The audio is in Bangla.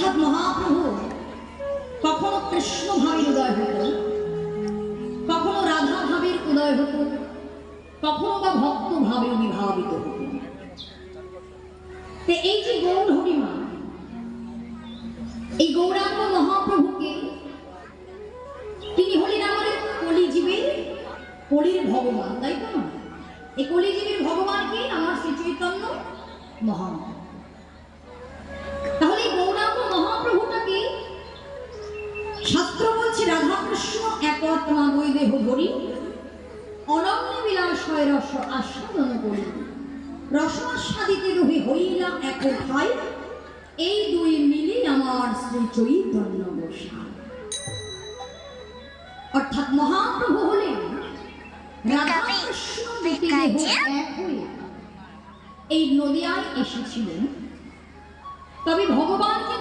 অর্থাৎ মহাপ্রভু কখনো কৃষ্ণ ভাবের উদয় হতো, কখনো রাধা ভাবের উদয় হতো, কখনো বা ভক্ত ভাবে বিভাবিত হতো। এই যে গৌর হরিমা, এই গৌরাঙ্গ মহাপ্রভুকে তিনি হলেন আমাদের কলিজীবের, কলির ভগবান, তাই তো? এই কলিজীবের ভগবানকে আমার শ্রী চৈতন্য মহাপ্রভু। তাহলে এই গৌরাঙ্গ মহাপ্রভুটাকে শাস্ত্র বলছে রাধাকৃষ্ণ একত্মা দুই দেহ ধরি অনন্য বিলাসয় রস আস্বাদন করি, রসাস্বাদিতে রহি হইলা এক ঠাই, এই দুই মিলে আমার শ্রী চৈতন্য গোসাই। অর্থাৎ মহাপ্রভু হলেন রাধাকৃষ্ণ দুটি দেহ এক হয়ে এই নদিয়ায় এসেছিলেন। তবে ভগবানকে